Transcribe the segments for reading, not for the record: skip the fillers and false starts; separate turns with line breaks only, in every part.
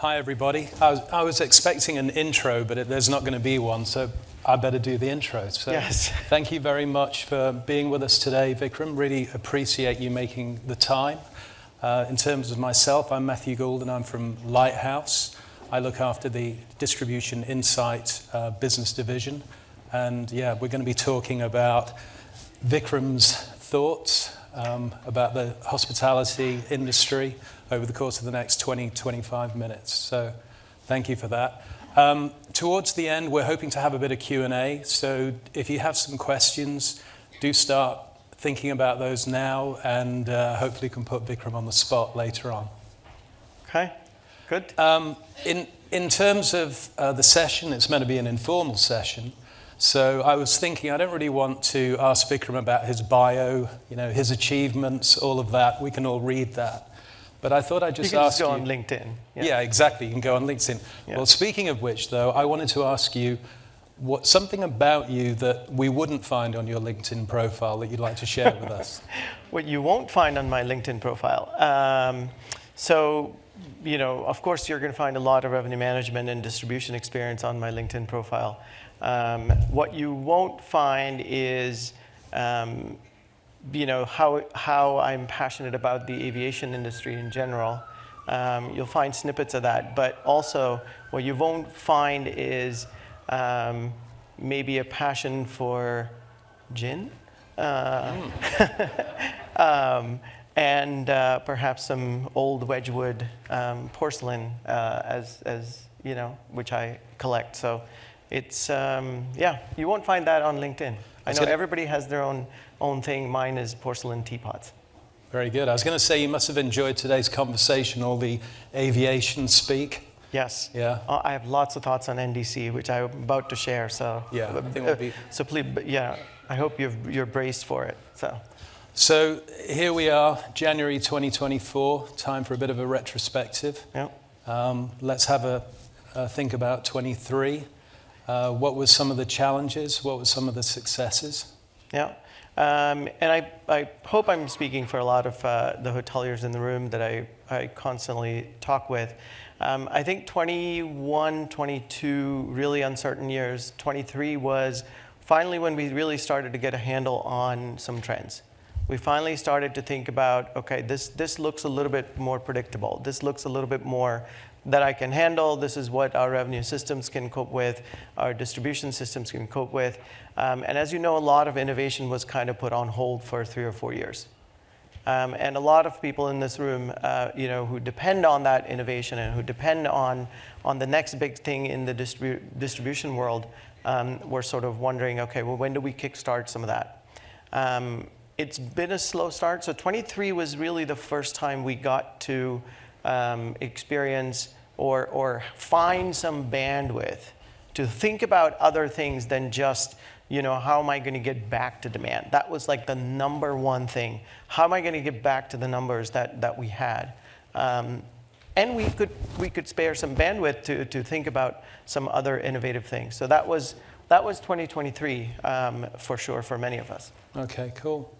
Hi, everybody. I was expecting an intro, but there's not going to be one, so I better do the intro. So
yes.
Thank you very much for being with us today, Vikram. Really appreciate you making the time. In terms of myself, I'm Matthew Goulden. I'm from Lighthouse. I look after the Distribution Insight business division. And yeah, we're going to be talking about Vikram's thoughts about the hospitality industry over the course of the next 20-25 minutes. So thank you for that. Towards the end, we're hoping to have a bit of Q&A. So if you have some questions, do start thinking about those now, and hopefully can put Vikram on the spot later on.
Okay, good.
In terms of the session, it's meant to be an informal session. So I was thinking, I don't really want to ask Vikram about his bio, his achievements, all of that. We can all read that. But I thought I'd just ask you.
You can just go on LinkedIn.
Yeah, exactly. You can go on LinkedIn.
Yeah.
Well, speaking of which, though, I wanted to ask you something about you that we wouldn't find on your LinkedIn profile that you'd like to share with us.
What you won't find on my LinkedIn profile. Of course, you're going to find a lot of revenue management and distribution experience on my LinkedIn profile. What you won't find is how I'm passionate about the aviation industry in general. You'll find snippets of that, but also what you won't find is maybe a passion for gin, and perhaps some old Wedgwood porcelain, which I collect. So it's you won't find that on LinkedIn. I know everybody has their own thing. Mine is porcelain teapots.
Very good. I was going to say you must have enjoyed today's conversation, all the aviation speak.
Yes.
Yeah.
I have lots of thoughts on NDC, which I'm about to share. So
yeah, I think we'll be.
So please, I hope you're braced for it.
So here we are, January 2024. Time for a bit of a retrospective.
Yeah.
Let's have a think about 23. What were some of the challenges? What were some of the successes?
Yeah. And I hope I'm speaking for a lot of the hoteliers in the room that I constantly talk with. I think 21, 22, really uncertain years. 23 was finally when we really started to get a handle on some trends. We finally started to think about, okay, this looks a little bit more predictable. This looks a little bit more that I can handle. This is what our revenue systems can cope with, our distribution systems can cope with. And as you know, a lot of innovation was kind of put on hold for 3 or 4 years. And a lot of people in this room, who depend on that innovation and who depend on the next big thing in the distribution world, were sort of wondering, okay, well, when do we kickstart some of that? It's been a slow start. So 23 was really the first time we got to experience or find some bandwidth to think about other things than just, how am I going to get back to demand? That was like the number one thing. How am I going to get back to the numbers that we had? And we could spare some bandwidth to think about some other innovative things. So that was 2023 for sure for many of us.
Okay, cool.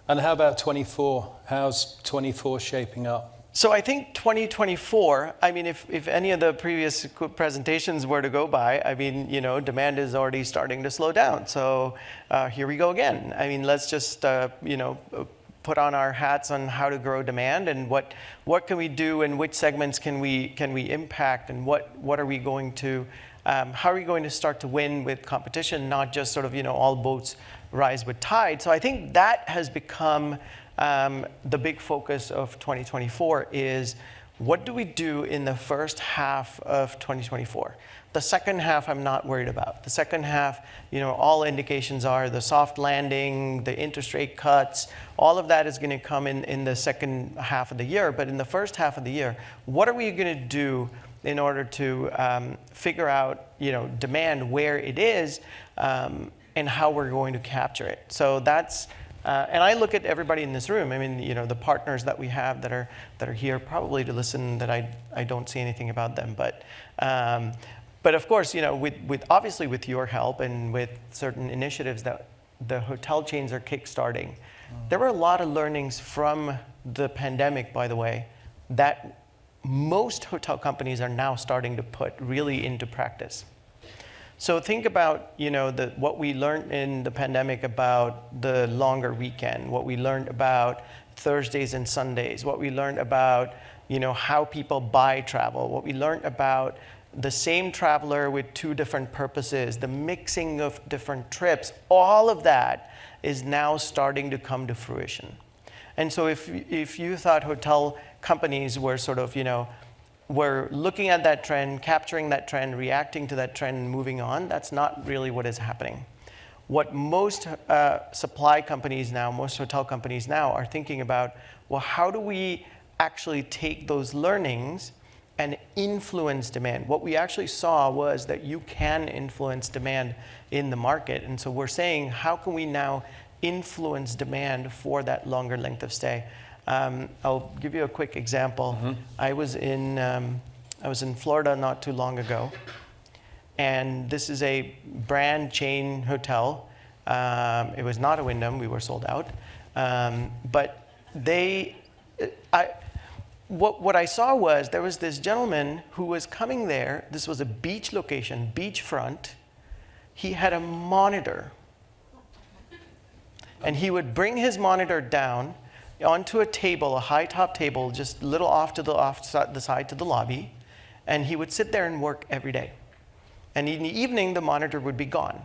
And how about 24? How's 24 shaping up?
So I think 2024, if any of the previous presentations were to go by, demand is already starting to slow down. So here we go again. Let's just, put on our hats on how to grow demand and what can we do and which segments can we impact and what are we going to, how are we going to start to win with competition, not just sort of, all boats rise with tide. So I think that has become the big focus of 2024 is what do we do in the first half of 2024? The second half I'm not worried about. The second half, all indications are the soft landing, the interest rate cuts, all of that is going to come in the second half of the year. But in the first half of the year, what are we going to do in order to figure out, demand where it is and how we're going to capture it? So that's and I look at everybody in this room. The partners that we have that are here probably to listen. That I don't see anything about them, but of course, obviously with your help and with certain initiatives that the hotel chains are kickstarting, there were a lot of learnings from the pandemic, by the way, that most hotel companies are now starting to put really into practice. So think about, what we learned in the pandemic about the longer weekend, what we learned about Thursdays and Sundays, what we learned about, how people buy travel, what we learned about the same traveler with two different purposes, the mixing of different trips, all of that is now starting to come to fruition. And so if you thought hotel companies were sort of, were looking at that trend, capturing that trend, reacting to that trend, and moving on, that's not really what is happening. What most supply companies now, most hotel companies now are thinking about, well, how do we actually take those learnings and influence demand? What we actually saw was that you can influence demand in the market. And so we're saying, how can we now influence demand for that longer length of stay? I'll give you a quick example. Mm-hmm. I was in Florida not too long ago, and this is a brand chain hotel. It was not a Wyndham; we were sold out. But what I saw was there was this gentleman who was coming there. This was a beach location, beachfront. He had a monitor, and he would bring his monitor down onto a table, a high top table, just a little off the side to the lobby, and he would sit there and work every day. And in the evening, the monitor would be gone.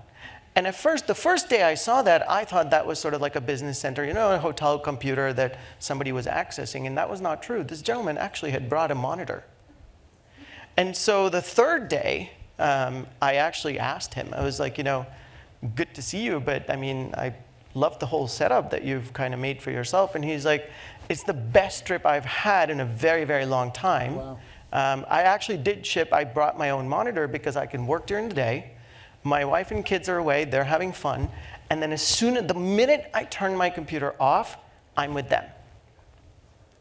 And at first, the first day I saw that, I thought that was sort of like a business center, a hotel computer that somebody was accessing, and that was not true. This gentleman actually had brought a monitor. And so the third day, I actually asked him, I was like, good to see you, but I love the whole setup that you've kind of made for yourself. And he's like, it's the best trip I've had in a very, very long time. Wow. I actually I brought my own monitor because I can work during the day. My wife and kids are away, they're having fun. And then the minute I turn my computer off, I'm with them.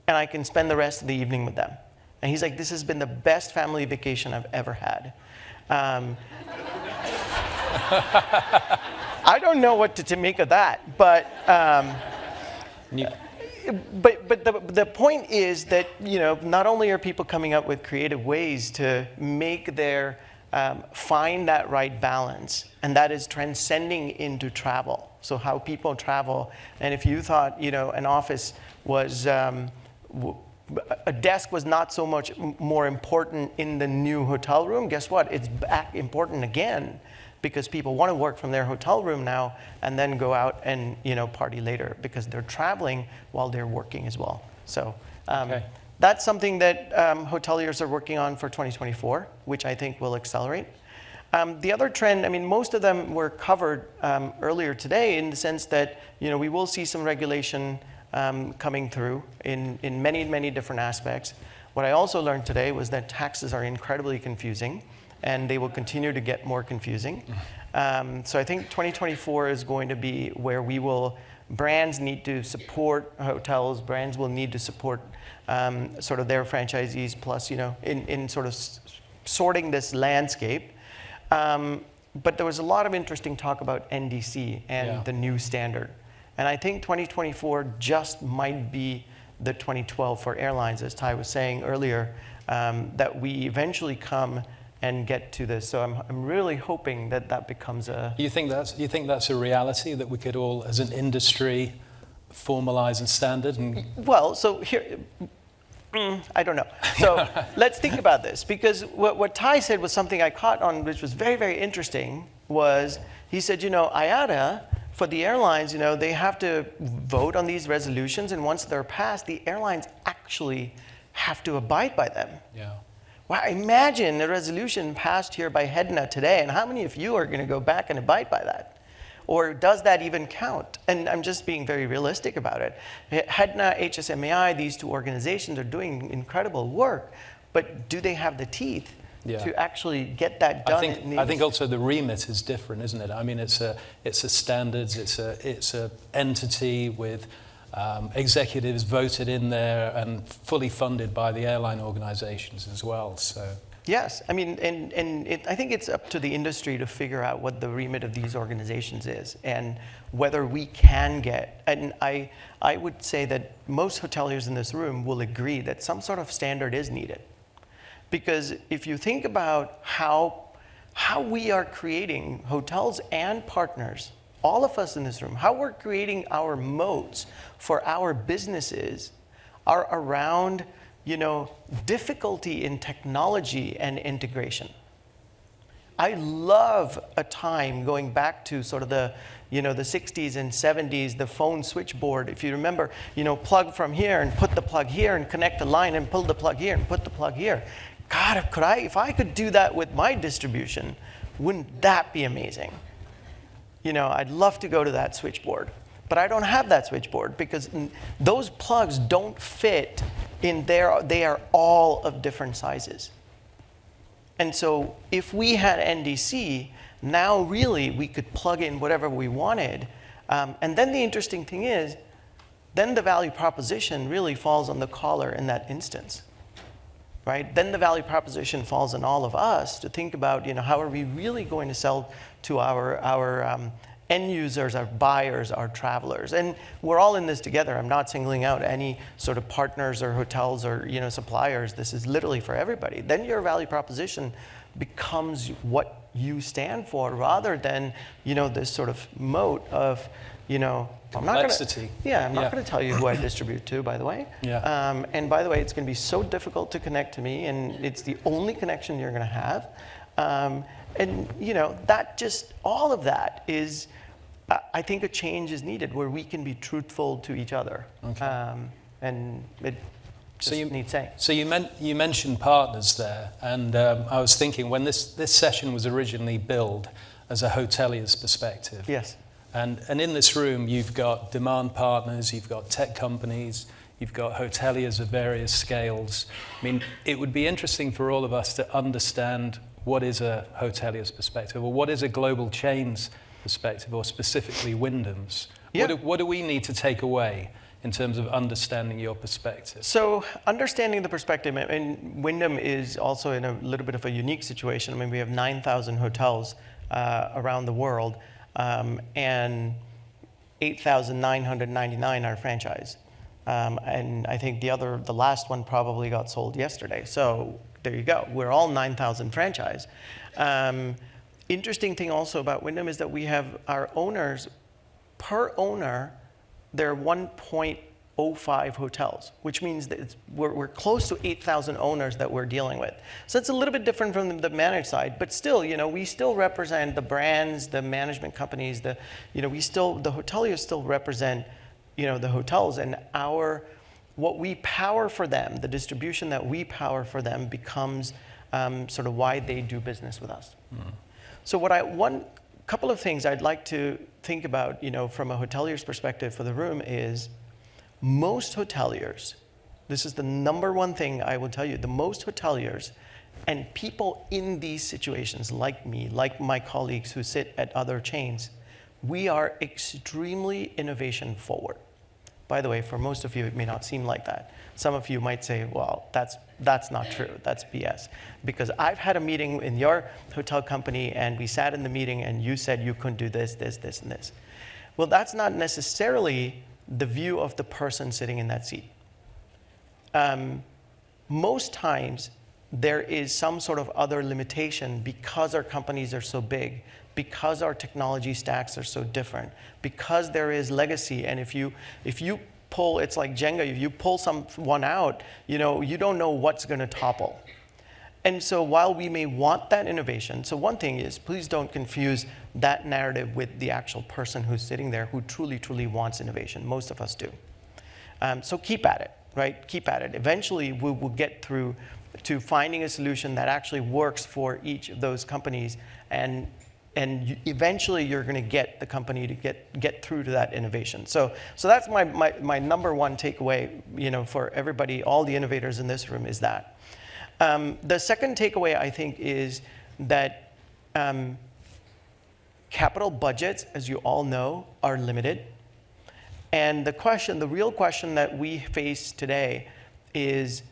And I can spend the rest of the evening with them. And he's like, this has been the best family vacation I've ever had. I don't know what to make of that, but the point is that not only are people coming up with creative ways to make their find that right balance, and that is transcending into travel. So how people travel, and if you thought an office was a desk was not so much more important in the new hotel room, guess what? It's back important again. Because people want to work from their hotel room now and then go out and party later because they're traveling while they're working as well. So that's something that hoteliers are working on for 2024, which I think will accelerate. The other trend, most of them were covered earlier today in the sense that we will see some regulation coming through in many, many different aspects. What I also learned today was that taxes are incredibly confusing, and they will continue to get more confusing. So I think 2024 is going to be where brands need to support hotels, brands will need to support sort of their franchisees, plus, in sort of sorting this landscape. But there was a lot of interesting talk about NDC and the new standard. And I think 2024 just might be the 2012 for airlines, as Ty was saying earlier, that we eventually come and get to this. So I'm really hoping that becomes a... You think that's a reality, that we could all, as an industry, formalize and standard? Well, so here... I don't know. So let's think about this, because what Ty said was something I caught on, which was very, very interesting, was he said, IATA, for the airlines, they have to vote on these resolutions, and once they're passed, the airlines actually have to abide by them. Yeah. Well, imagine a resolution passed here by HEDNA today, and how many of you are going to go back and abide by that? Or does that even count? And I'm just being very realistic about it. HEDNA, HSMAI, these two organizations are doing incredible work, but do they have the teeth to actually get that done? I think also the remit is different, isn't it? It's a standards, it's a entity with executives voted in there and fully funded by the airline organizations as well. So Yes, I mean, I think it's up to the industry to figure out what the remit of these organizations is and whether we can get, and I would say that most hoteliers in this room will agree that some sort of standard is needed. Because if you think about how we are creating hotels and partners, all of us in this room, how we're creating our moats for our businesses are around, difficulty in technology and integration. I love a time going back to sort of the 60s and 70s, the phone switchboard. If you remember, plug from here and put the plug here and connect the line and pull the plug here and put the plug here. God, if I could do that with my distribution, wouldn't that be amazing? I'd love to go to that switchboard. But I don't have that switchboard because those plugs don't fit in there. They are all of different sizes. And so if we had NDC, now really we could plug in whatever we wanted. And then the interesting thing is, then the value proposition really falls on the caller in that instance. Right? Then the value proposition falls on all of us to think about, how are we really going to sell to our end users, our buyers, our travelers. And we're all in this together. I'm not singling out any sort of partners or hotels or suppliers. This is literally for everybody. Then your value proposition becomes what you stand for rather than, this sort of moat of,
complexity.
I'm not going to tell you who I distribute to, by the way.
Yeah.
And by the way, it's going to be so difficult to connect to me, and it's the only connection you're going to have. And that just, all of that is, I think a change is needed where we can be truthful to each other.
Okay.
And it just needs saying.
So you mentioned partners there, and I was thinking when this session was originally billed as a hotelier's perspective.
Yes.
And in this room, you've got demand partners, you've got tech companies, you've got hoteliers of various scales. I mean, it would be interesting for all of us to understand what is a hotelier's perspective, or what is a global chain's perspective, or specifically Wyndham's.
Yeah.
What do we need to take away in terms of understanding your perspective?
So understanding the perspective, and Wyndham is also in a little bit of a unique situation. I mean, we have 9,000 hotels around the world, and 8,999 are franchise. And I think the last one probably got sold yesterday. So there you go. We're all 9,000 franchise. Interesting thing also about Wyndham is that we have our owners, per owner, they're 1.05 hotels, which means that we're close to 8,000 owners that we're dealing with. So it's a little bit different from the managed side, but still, we still represent the brands, the management companies, the hoteliers still represent, the hotels, and what we power for them, the distribution that we power for them becomes sort of why they do business with us. Mm. So one couple of things I'd like to think about, from a hotelier's perspective for the room is most hoteliers, this is the number one thing I will tell you, the most hoteliers and people in these situations like me, like my colleagues who sit at other chains, we are extremely innovation forward. By the way, for most of you, it may not seem like that. Some of you might say, well, that's not true. That's BS. Because I've had a meeting in your hotel company, and we sat in the meeting, and you said you couldn't do this, this, this, and this. Well, that's not necessarily the view of the person sitting in that seat. Most times, there is some sort of other limitation because our companies are so big, because our technology stacks are so different, because there is legacy, and if you pull, it's like Jenga, if you pull one out, you don't know what's going to topple. And so while we may want that innovation, so one thing is, please don't confuse that narrative with the actual person who's sitting there who truly, truly wants innovation. Most of us do. So keep at it, right? Keep at it. Eventually, we will get through to finding a solution that actually works for each of those companies, and eventually you're going to get the company to get through to that innovation. So that's my number one takeaway, for everybody, all the innovators in this room, is that. The second takeaway, I think, is that capital budgets, as you all know, are limited. And the real question that we face today is,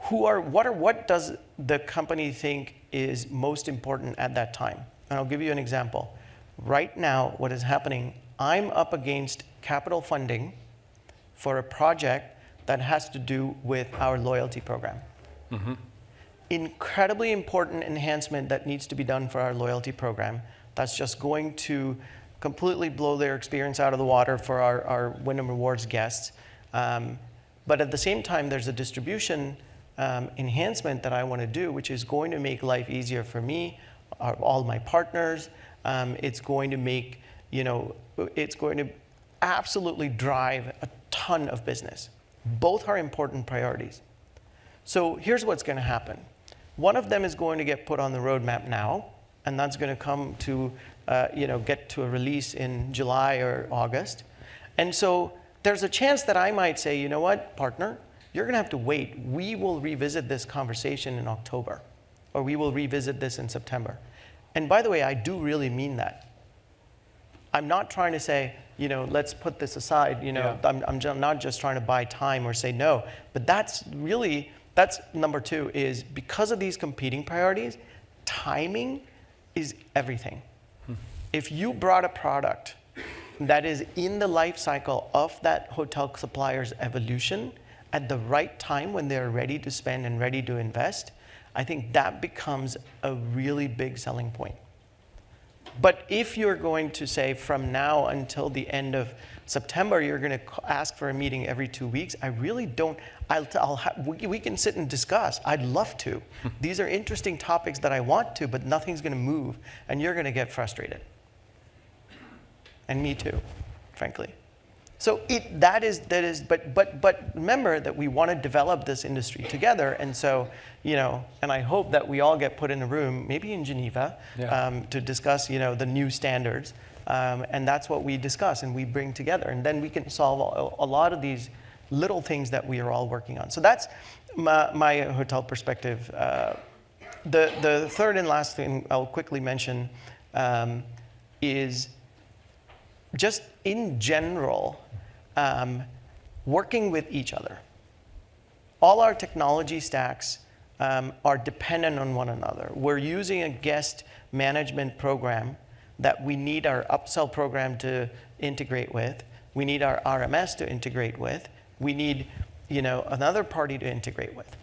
what does the company think is most important at that time? And I'll give you an example. Right now, what is happening, I'm up against capital funding for a project that has to do with our loyalty program. Mm-hmm. Incredibly important enhancement that needs to be done for our loyalty program. That's just going to completely blow their experience out of the water for our Wyndham Rewards guests. But at the same time, there's a distribution enhancement that I want to do, which is going to make life easier for me, all my partners. It's going to make, it's going to absolutely drive a ton of business. Both are important priorities. So here's what's going to happen. One of them is going to get put on the roadmap now, and that's going to come to, get to a release in July or August. And so there's a chance that I might say, you know what, partner, you're going to have to wait. We will revisit this conversation in October, or we will revisit this in September. And by the way, I do really mean that. I'm not trying to say, let's put this aside. I'm not just trying to buy time or say no. But that's number two, is because of these competing priorities, timing is everything. If you brought a product that is in the life cycle of that hotel supplier's evolution at the right time when they're ready to spend and ready to invest, I think that becomes a really big selling point. But if you're going to say from now until the end of September, you're going to ask for a meeting every 2 weeks, I really don't. We can sit and discuss. I'd love to. These are interesting topics that I want to, but nothing's going to move, and you're going to get frustrated. And me too, frankly. So but remember that we want to develop this industry together, and so, and I hope that we all get put in a room, maybe in Geneva, to discuss, the new standards, and that's what we discuss and we bring together, and then we can solve a lot of these little things that we are all working on. So that's my hotel perspective. The third and last thing I'll quickly mention is just in general, working with each other. All our technology stacks are dependent on one another. We're using a guest management program that we need our upsell program to integrate with. We need our RMS to integrate with. We need, another party to integrate with.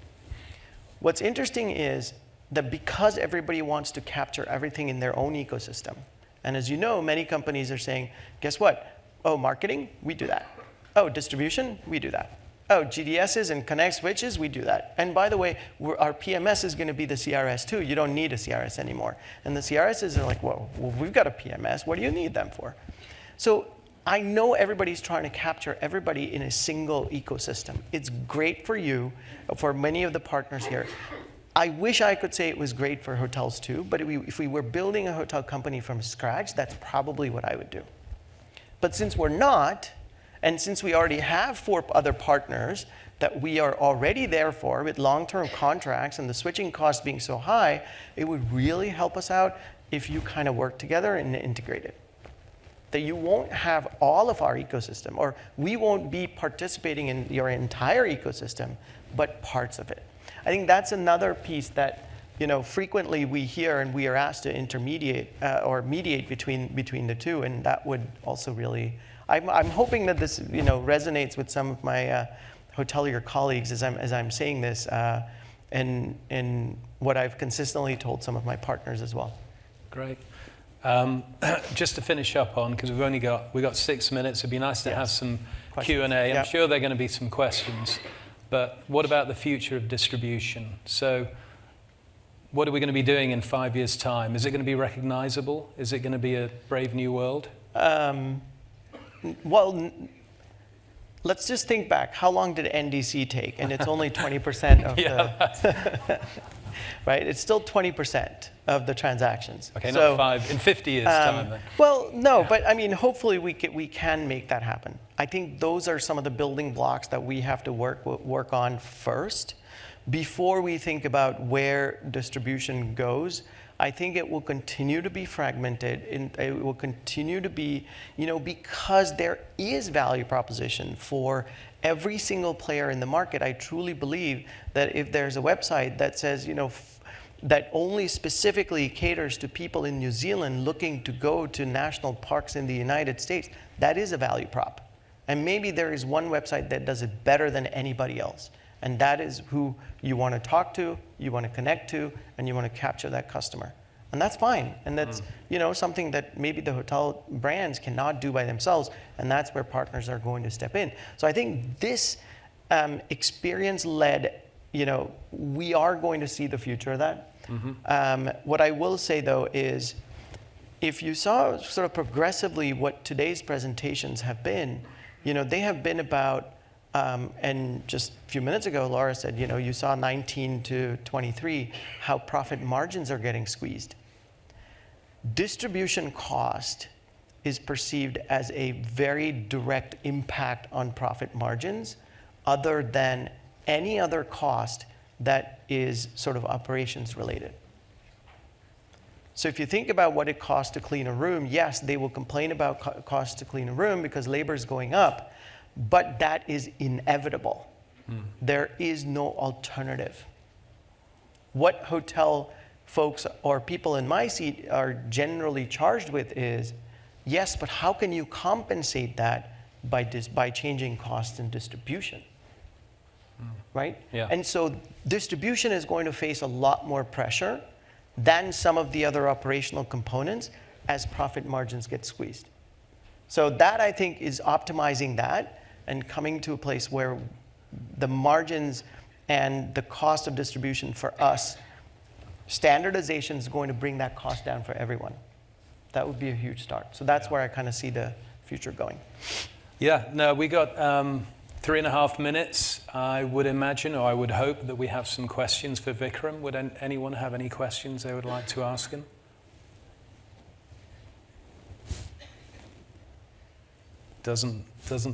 What's interesting is that because everybody wants to capture everything in their own ecosystem, and as you know, many companies are saying, guess what? Oh, marketing, we do that. Oh, distribution, we do that. Oh, GDSs and connect switches, we do that. And by the way, our PMS is going to be the CRS too. You don't need a CRS anymore. And the CRSs are like, well, we've got a PMS. What do you need them for? So I know everybody's trying to capture everybody in a single ecosystem. It's great for you, for many of the partners here. I wish I could say it was great for hotels too, but if we were building a hotel company from scratch, that's probably what I would do. But since we're not, and since we already have 4 other partners that we are already there for with long-term contracts and the switching costs being so high, it would really help us out if you kind of work together and integrate it. That you won't have all of our ecosystem, or we won't be participating in your entire ecosystem, but parts of it. I think that's another piece that, frequently we hear and we are asked to intermediate or mediate between the two, and that would also really. I'm hoping that this, resonates with some of my hotelier colleagues as I'm saying this, and what I've consistently told some of my partners as well.
Great. Just to finish up on, because we've got 6 minutes. It'd be nice to have some Q&A. I'm sure there are going to be some questions. But what about the future of distribution? So what are we going to be doing in 5 years' time? Is it going to be recognizable? Is it going to be a brave new world?
Well, let's just think back. How long did NDC take? And it's only 20% of the... Right? It's still 20% of the transactions.
Okay, so, not 5. In 50 years' time, then.
Well, no, but I mean, hopefully we can make that happen. I think those are some of the building blocks that we have to work on first before we think about where distribution goes. I think it will continue to be fragmented, and it will continue to be, because there is value proposition for every single player in the market. I truly believe that if there's a website that says, that only specifically caters to people in New Zealand looking to go to national parks in the United States, that is a value prop. And maybe there is one website that does it better than anybody else. And that is who you want to talk to, you want to connect to, and you want to capture that customer. And that's fine. And that's something that maybe the hotel brands cannot do by themselves. And that's where partners are going to step in. So I think this experience-led, we are going to see the future of that. What I will say, though, is if you saw sort of progressively what today's presentations have been, they have been about, and just a few minutes ago, Laura said, you saw 19 to 23, how profit margins are getting squeezed. Distribution cost is perceived as a very direct impact on profit margins, other than any other cost that is sort of operations related. So if you think about what it costs to clean a room, yes, they will complain about costs to clean a room because labor is going up, but that is inevitable. There is no alternative. What hotel folks or people in my seat are generally charged with is, yes, but how can you compensate that by changing costs and distribution? Right?
Yeah.
And so distribution is going to face a lot more pressure than some of the other operational components as profit margins get squeezed. So that, I think, is optimizing that and coming to a place where the margins and the cost of distribution for us, standardization is going to bring that cost down for everyone. That would be a huge start. So that's where I kind of see the future going.
Yeah, no, we got 3.5 minutes. I would imagine, or I would hope, that we have some questions for Vikram. Would anyone have any questions they would like to ask him? Doesn't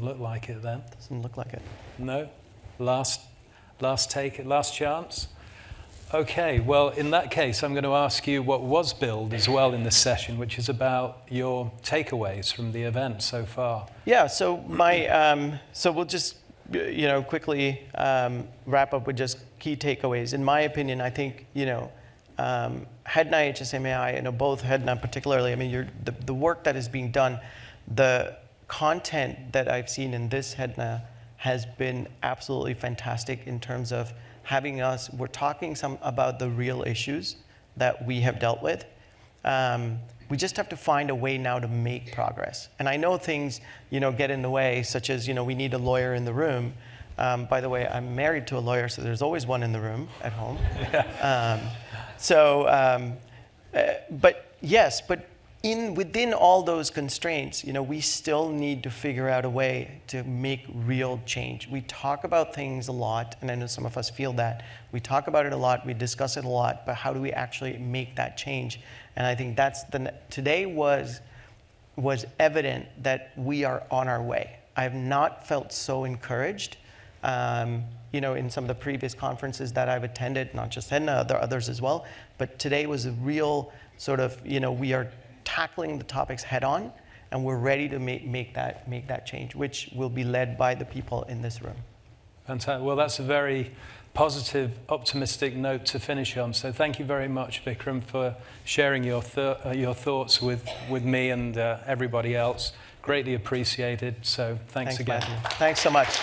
look like it then.
Doesn't look like it.
No? Last chance? Okay, well, in that case, I'm going to ask you what was billed as well in this session, which is about your takeaways from the event so far.
Yeah, so so we'll just quickly wrap up with just key takeaways. In my opinion, I think HEDNA, HSMAI, both HEDNA particularly. I mean, the work that is being done, the content that I've seen in this HEDNA has been absolutely fantastic in terms of having we're talking about the real issues that we have dealt with. We just have to find a way now to make progress. And I know things, get in the way, such as, we need a lawyer in the room. By the way, I'm married to a lawyer, so there's always one in the room at home. But within all those constraints, we still need to figure out a way to make real change. We talk about things a lot, and I know some of us feel that. We talk about it a lot, we discuss it a lot, but how do we actually make that change? And I think today was evident that we are on our way. I have not felt so encouraged, in some of the previous conferences that I've attended, not just HEDNA, others as well, but today was a real sort of, we are tackling the topics head on, and we're ready to make that change, which will be led by the people in this room.
Fantastic. Well, that's a very positive, optimistic note to finish on. So thank you very much, Vikram, for sharing your thoughts with me and everybody else. Greatly appreciated. So thanks again.
Matthew. Thanks so much.